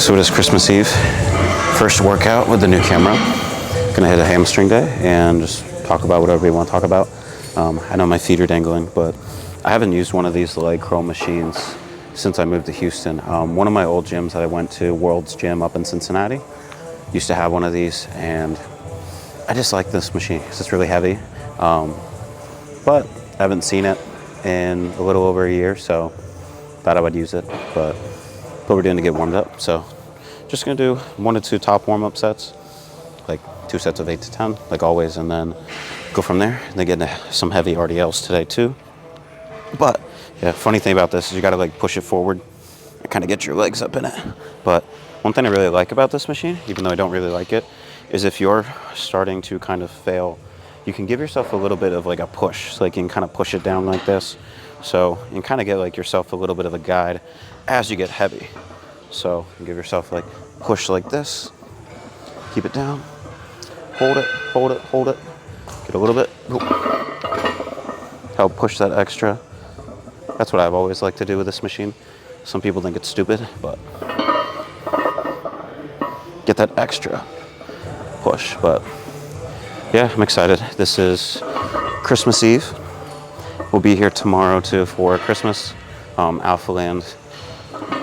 So it is Christmas Eve. First workout with the new camera. Gonna hit a hamstring day and just talk about whatever we want to talk about. I know my feet are dangling, but I haven't used one of these leg curl machines since I moved to Houston. One of my old gyms that I went to, World's Gym up in Cincinnati, used to have one of these, and I just like this machine because it's really heavy. But I haven't seen it in a little over a year, so thought I would use it. But what we're doing to get warmed up, so just gonna do 1 to 2 top warm-up sets, like 2 sets of 8 to 10, like always, and then go from there. And then get into some heavy RDLs today too. But yeah, funny thing about this is you gotta like push it forward and kind of get your legs up in it. But one thing I really like about this machine, even though I don't really like it, is if you're starting to kind of fail, you can give yourself a little bit of like a push. So like you can kind of push it down like this. So you can kind of get like yourself a little bit of a guide as you get heavy. So you give yourself like push like this, keep it down, hold it, hold it, hold it, get a little bit, help push that extra. That's what I've always liked to do with this machine. Some people think it's stupid, but get that extra push. But yeah, I'm excited. This is Christmas Eve. We'll be here tomorrow too for Christmas. Alpha Land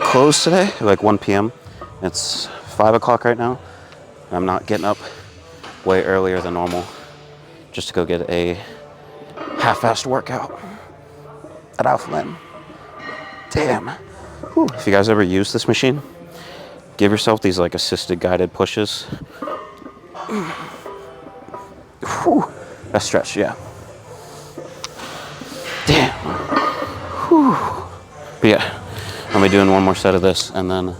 closed today, like 1 p.m. It's 5 o'clock right now. I'm not getting up way earlier than normal just to go get a half-assed workout at Alpha Land. Damn. Whew. If you guys ever use this machine, give yourself these like assisted guided pushes. Whew. That stretch, yeah. Damn. Whew. But yeah, I'll be doing one more set of this and then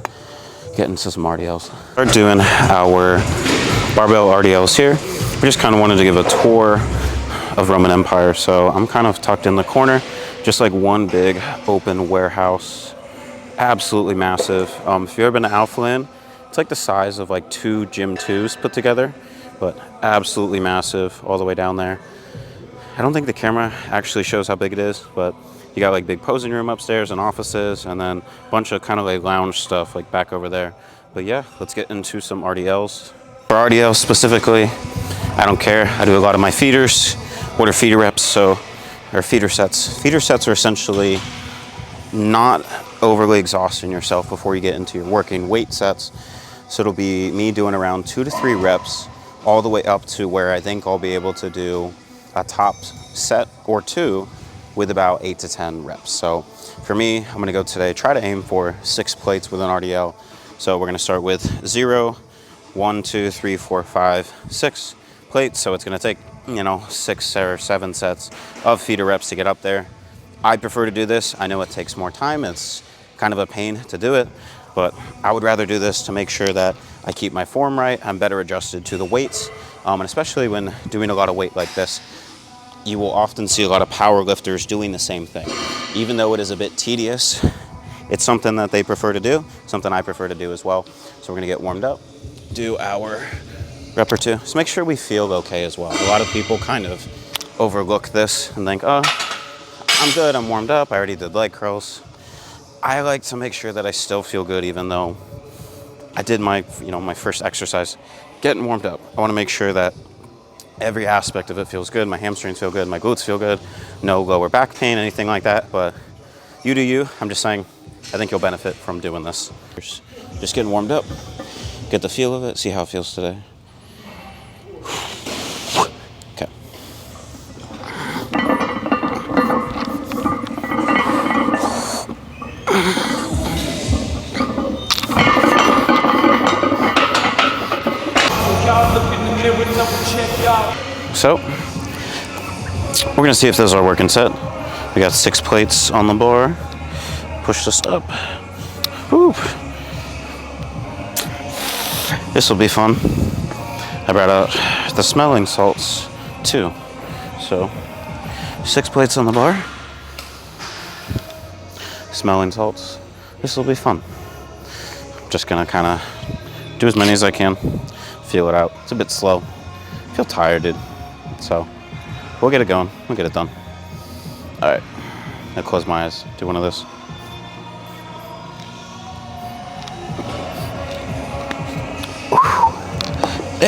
get into some RDLs. We're doing our barbell RDLs here. We just kind of wanted to give a tour of Roman Empire. So I'm kind of tucked in the corner, just like one big open warehouse. Absolutely massive. If you've ever been to Alpha Land, it's like the size of like 2 Gym 2s put together, but absolutely massive all the way down there. I don't think the camera actually shows how big it is, but you got like big posing room upstairs and offices, and then a bunch of kind of like lounge stuff like back over there. But yeah, let's get into some RDLs. For RDLs specifically, I don't care. I do a lot of my feeders. What are feeder reps? Or feeder sets. Feeder sets are essentially not overly exhausting yourself before you get into your working weight sets. So it'll be me doing around 2 to 3 reps all the way up to where I think I'll be able to do a top set or 2 with about 8 to 10 reps. So for me, I'm gonna go today, try to aim for 6 plates with an RDL. So we're gonna start with 0, 1, 2, 3, 4, 5, 6 plates. So it's gonna take, 6 or 7 sets of feeder reps to get up there. I prefer to do this. I know it takes more time. It's kind of a pain to do it, but I would rather do this to make sure that I keep my form right. I'm better adjusted to the weights. And especially when doing a lot of weight like this, you will often see a lot of power lifters doing the same thing. Even though it is a bit tedious, it's something that they prefer to do, something I prefer to do as well. So we're gonna get warmed up, do our rep or 2. So make sure we feel okay as well. A lot of people kind of overlook this and think, oh, I'm good, I'm warmed up, I already did leg curls. I like to make sure that I still feel good even though I did my, my first exercise. Getting warmed up, I wanna make sure that every aspect of it feels good. My hamstrings feel good, my glutes feel good, no lower back pain, anything like that. But you do you. I'm just saying, I think you'll benefit from doing this. Just getting warmed up, get the feel of it, see how it feels today. Okay. So, we're gonna see if this is our working set. We got 6 plates on the bar. Push this up. Whoop. This will be fun. I brought out the smelling salts too. So, 6 plates on the bar. Smelling salts. This will be fun. Just gonna kind of do as many as I can. Feel it out. It's a bit slow. I feel tired, dude. So we'll get it going. We'll get it done. All right. I'll close my eyes. Do one of this.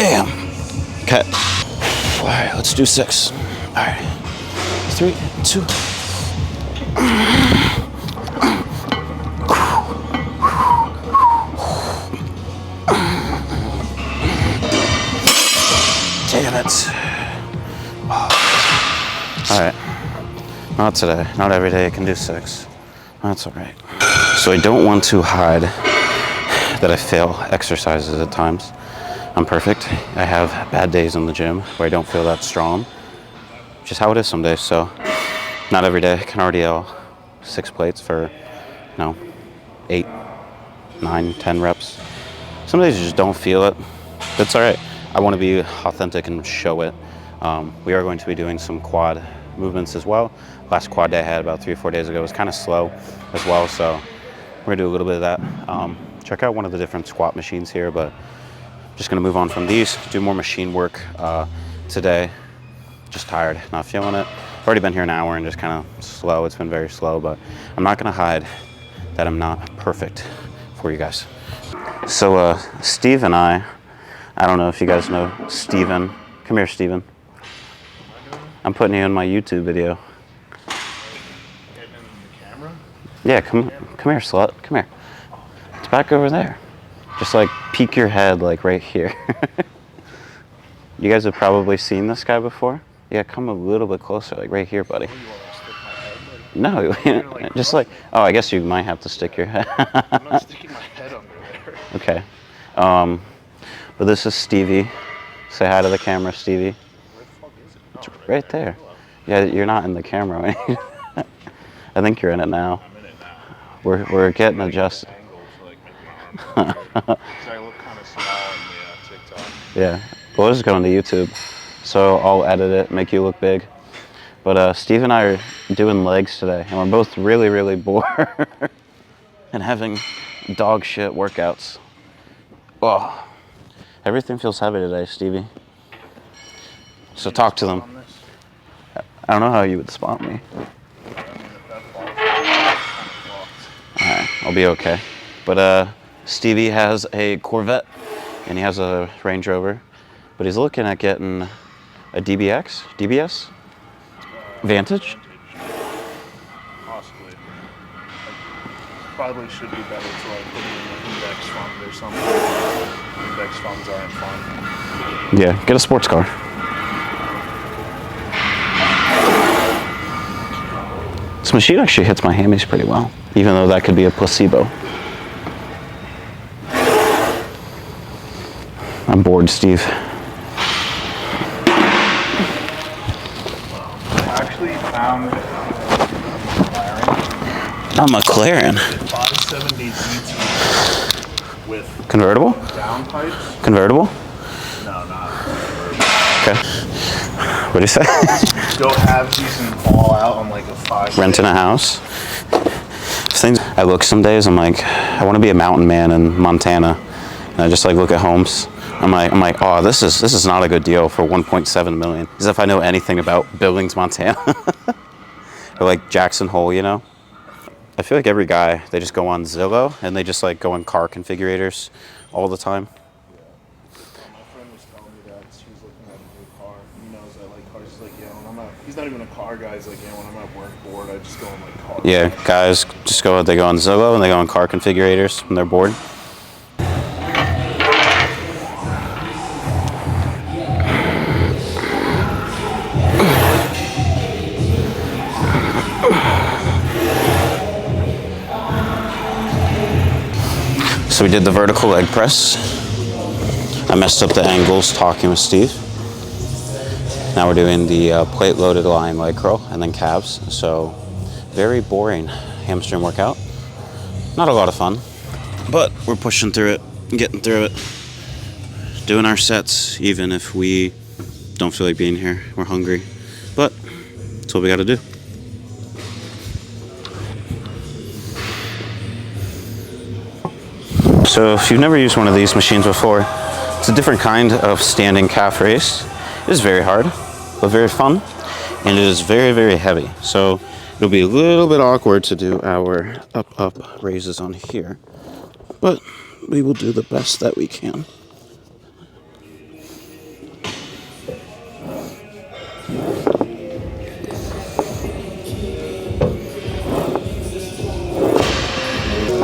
Damn. Okay. All right, let's do 6. All right. 3, 2. Damn it. All right. Not today. Not every day I can do 6. That's all right. So I don't want to hide that I fail exercises at times. I'm perfect. I have bad days in the gym where I don't feel that strong. Just how it is some days. So not every day I can RDL 6 plates for, 8, 9, 10 reps. Some days you just don't feel it. That's all right. I want to be authentic and show it. We are going to be doing some quad movements as well. Last quad day I had about 3 or 4 days ago was kind of slow as well, so we're gonna do a little bit of that. Check out one of the different squat machines here, but I'm just gonna move on from these, do more machine work today. Just tired, not feeling it. I've already been here an hour and just kind of slow. It's been very slow, but I'm not gonna hide that I'm not perfect for you guys. So Steve and I don't know if you guys know Steven. Come here, Steven. I'm putting you in my YouTube video. Yeah, come here, slut. Come here. It's back over there. Just like peek your head like right here. You guys have probably seen this guy before. Yeah, come a little bit closer, like right here, buddy. No, just like, oh, I guess you might have to stick your head. I'm not sticking my head under there. Okay. But this is Stevie. Say hi to the camera, Stevie. Where the fuck is it? Oh, It's right there. Yeah, you're not in the camera, right? I think you're in it now. I'm in it now. We're getting adjusted. Angles, like, I look kind of small in the TikTok. Yeah, we'll just go into YouTube. So I'll edit it, make you look big. But Steve and I are doing legs today, and we're both really, really bored and having dog shit workouts. Oh, everything feels heavy today, Stevie. So talk to them. I don't know how you would spot me. Alright, I'll be okay. But Stevie has a Corvette and he has a Range Rover, but he's looking at getting a DBS? Vantage? Possibly. Probably should be better to like put it in an index fund or something. Index funds aren't fun. Yeah, get a sports car. This machine actually hits my hammies pretty well, even though that could be a placebo. I'm bored, Steve. I actually found A McLaren. 570 GT with Convertible? down pipes. Convertible? No, not. Okay. What do you say? Go have these and fall out on like a 5. Renting a house. Things I look some days, I'm like, I want to be a mountain man in Montana, and I just like look at homes. I'm like, oh, this is not a good deal for 1.7 million. As if I know anything about Billings, Montana, or like Jackson Hole, you know. I feel like every guy, they just go on Zillow and they just like go in car configurators all the time. My friend was telling me that she was looking at a new car. He knows I like cars. He's like, yeah, when I'm at, he's not even a car guy. He's like, yeah, when I'm at work bored, I just go on like car. Yeah, guys just they go on Zillow and they go on car configurators when they're bored. So we did the vertical leg press. I messed up the angles talking with Steve. Now we're doing the plate loaded lying leg curl and then calves. So very boring hamstring workout. Not a lot of fun, but we're pushing through it, getting through it, doing our sets even if we don't feel like being here. We're hungry, but that's what we got to do. So if you've never used one of these machines before, it's a different kind of standing calf raise. It is very hard, but very fun, and it is very, very heavy. So it'll be a little bit awkward to do our up raises on here, but we will do the best that we can.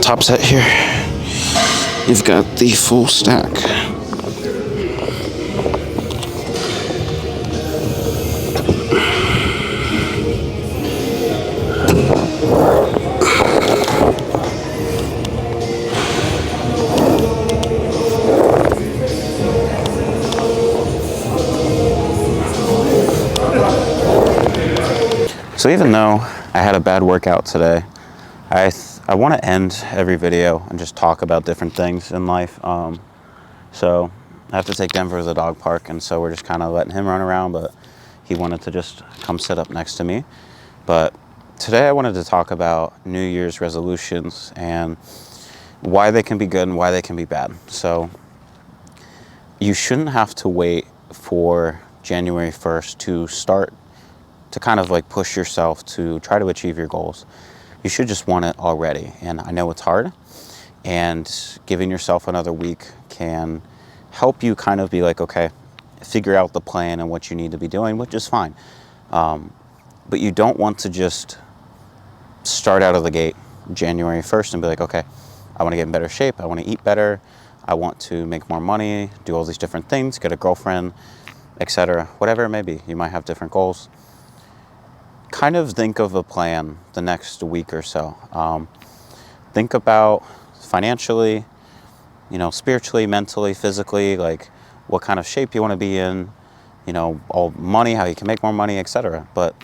top set here. You've got the full stack. So even though I had a bad workout today, I want to end every video and just talk about different things in life. So I have to take Denver to the dog park, and so we're just kind of letting him run around, but he wanted to just come sit up next to me. But today I wanted to talk about New Year's resolutions and why they can be good and why they can be bad. So you shouldn't have to wait for January 1st to start to kind of like push yourself to try to achieve your goals. You should just want it already. And I know it's hard, and giving yourself another week can help you kind of be like, okay, figure out the plan and what you need to be doing, which is fine. But you don't want to just start out of the gate January 1st and be like, okay, I want to get in better shape, I want to eat better, I want to make more money, do all these different things, get a girlfriend, etc. Whatever it may be, you might have different goals. Kind of think of a plan the next week or so. Think about financially, spiritually, mentally, physically, like what kind of shape you want to be in, all money, how you can make more money, etc. But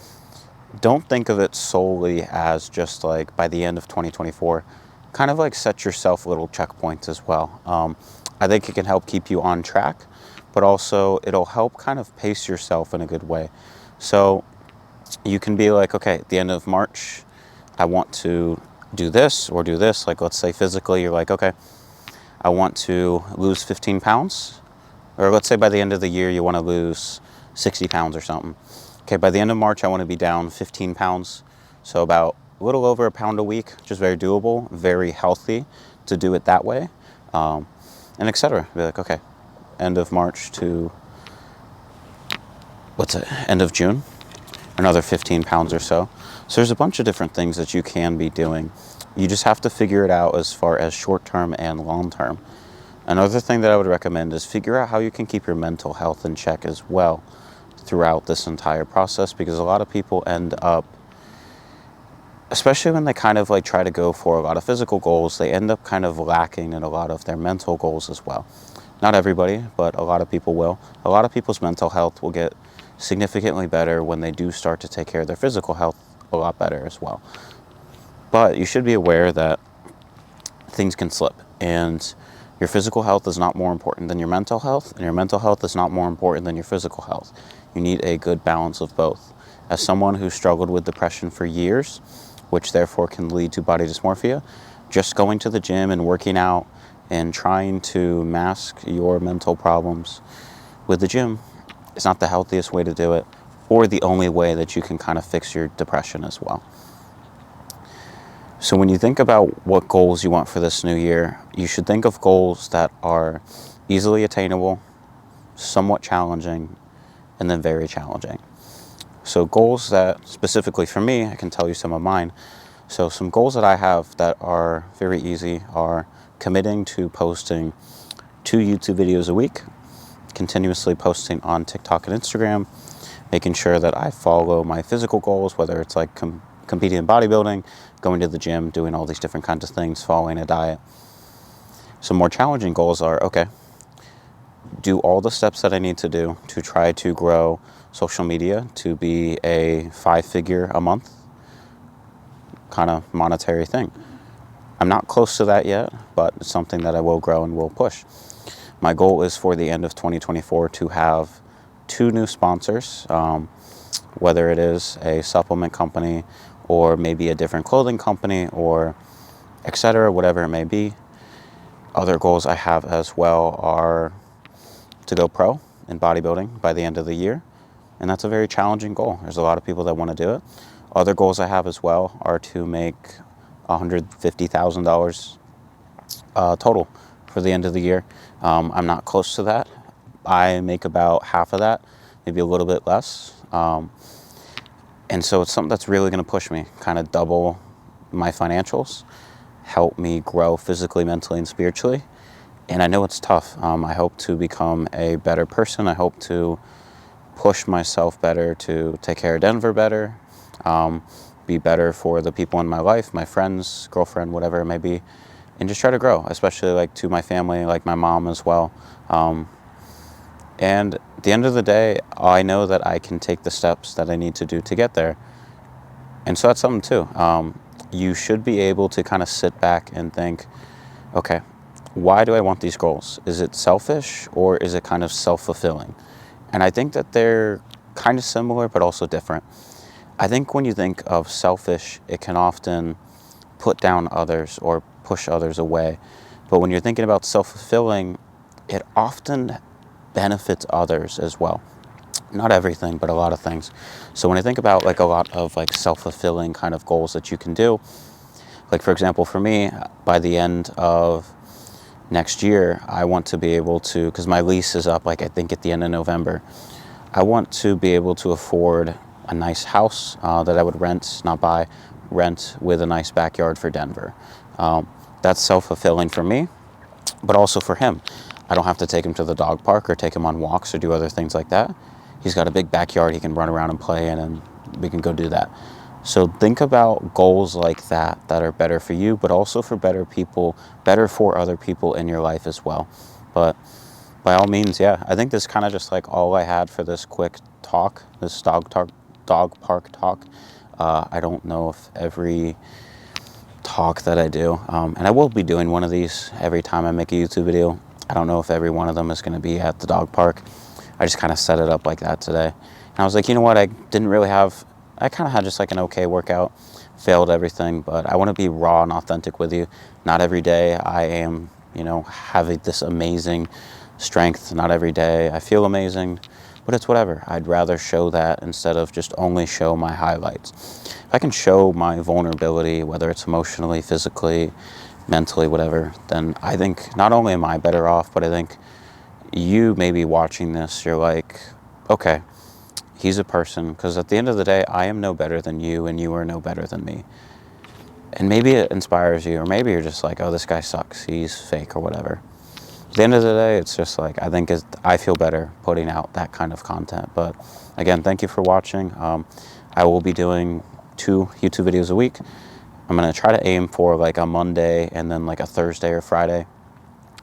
don't think of it solely as just like by the end of 2024. Kind of like set yourself little checkpoints as well. I think it can help keep you on track, but also it'll help kind of pace yourself in a good way. So you can be like, okay, at the end of March, I want to do this or do this. Like, let's say physically, you're like, okay, I want to lose 15 pounds. Or let's say by the end of the year, you want to lose 60 pounds or something. Okay, by the end of March, I want to be down 15 pounds. So about a little over a pound a week, just very doable, very healthy to do it that way, and etc. Be like, okay, end of March to, end of June, another 15 pounds or so. So there's a bunch of different things that you can be doing. You just have to figure it out as far as short-term and long-term. Another thing that I would recommend is figure out how you can keep your mental health in check as well throughout this entire process, because a lot of people end up, especially when they kind of like try to go for a lot of physical goals, they end up kind of lacking in a lot of their mental goals as well. Not everybody, but a lot of people will. A lot of people's mental health will get significantly better when they do start to take care of their physical health a lot better as well. But you should be aware that things can slip, and your physical health is not more important than your mental health, and your mental health is not more important than your physical health. You need a good balance of both. As someone who struggled with depression for years, which therefore can lead to body dysmorphia, just going to the gym and working out and trying to mask your mental problems with the gym is not the healthiest way to do it, or the only way that you can kind of fix your depression as well. So when you think about what goals you want for this new year, you should think of goals that are easily attainable, somewhat challenging, and then very challenging. So goals that, specifically for me, I can tell you some of mine. So some goals that I have that are very easy are committing to posting 2 YouTube videos a week, continuously posting on TikTok and Instagram, making sure that I follow my physical goals, whether it's like competing in bodybuilding, going to the gym, doing all these different kinds of things, following a diet. Some more challenging goals are, okay, do all the steps that I need to do to try to grow social media to be a 5-figure a month kind of monetary thing. I'm not close to that yet, but it's something that I will grow and will push. My goal is for the end of 2024 to have 2 new sponsors, whether it is a supplement company or maybe a different clothing company or etc., whatever it may be. Other goals I have as well are to go pro in bodybuilding by the end of the year, and that's a very challenging goal. There's a lot of people that want to do it. Other goals I have as well are to make $150,000 total for the end of the year. I'm not close to that. I make about half of that, maybe a little bit less. And so it's something that's really going to push me, kind of double my financials. help me grow physically, mentally, and spiritually. And I know it's tough. I hope to become a better person. I hope to push myself better, to take care of Denver better, be better for the people in my life, my friends, girlfriend, whatever it may be, and just try to grow, especially like to my family, like my mom as well. And at the end of the day, I know that I can take the steps that I need to do to get there. And so that's something too. You should be able to kind of sit back and think, okay, why do I want these goals? Is it selfish or is it kind of self-fulfilling? And I think that they're kind of similar, but also different. I think when you think of selfish, it can often put down others or push others away. But when you're thinking about self-fulfilling, it often benefits others as well. Not everything, but a lot of things. So when I think about like a lot of like self-fulfilling kind of goals that you can do, like for example, for me, by the end of next year, I want to be able to, because my lease is up like I think at the end of November, I want to be able to afford a nice house that I would rent, not buy, rent with a nice backyard for Denver. That's self-fulfilling for me, but also for him. I don't have to take him to the dog park or take him on walks or do other things like that. He's got a big backyard he can run around and play in, and we can go do that. So think about goals like that that are better for you, but also for better people, better for other people in your life as well. But by all means, yeah, I think this kind of just like all I had for this quick talk, this dog park talk. I don't know if every talk that I do, and I will be doing one of these every time I make a YouTube video. I don't know if every one of them is going to be at the dog park. I just kind of set it up like that today. And I was like, you know what, I kind of had just like an okay workout, failed everything, but I want to be raw and authentic with you. Not every day I am, having this amazing strength. Not every day I feel amazing, but it's whatever. I'd rather show that instead of just only show my highlights. If I can show my vulnerability, whether it's emotionally, physically, mentally, whatever, then I think not only am I better off, but I think you may be watching this, you're like, okay, he's a person, because at the end of the day, I am no better than you and you are no better than me. And maybe it inspires you, or maybe you're just like, oh, this guy sucks, he's fake or whatever. At the end of the day, it's just like, I feel better putting out that kind of content. But again, thank you for watching. I will be doing 2 YouTube videos a week. I'm going to try to aim for like a Monday and then like a Thursday or Friday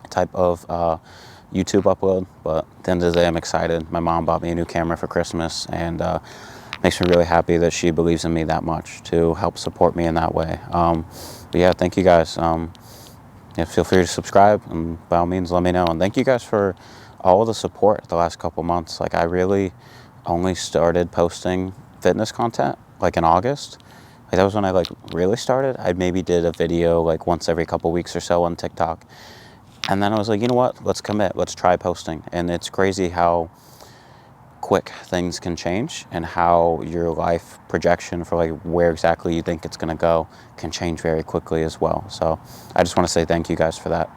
type of YouTube upload. But at the end of the day, I'm excited. My mom bought me a new camera for Christmas, and makes me really happy that she believes in me that much to help support me in that way. But yeah, thank you guys. Yeah, feel free to subscribe, and by all means, let me know. And thank you guys for all of the support the last couple months. Like, I really only started posting fitness content like in August. Like, that was when I like really started. I maybe did a video like once every couple weeks or so on TikTok. And then I was like, you know what? Let's commit. Let's try posting. And it's crazy how quick things can change, and how your life projection for like where exactly you think it's going to go can change very quickly as well. So I just want to say thank you guys for that.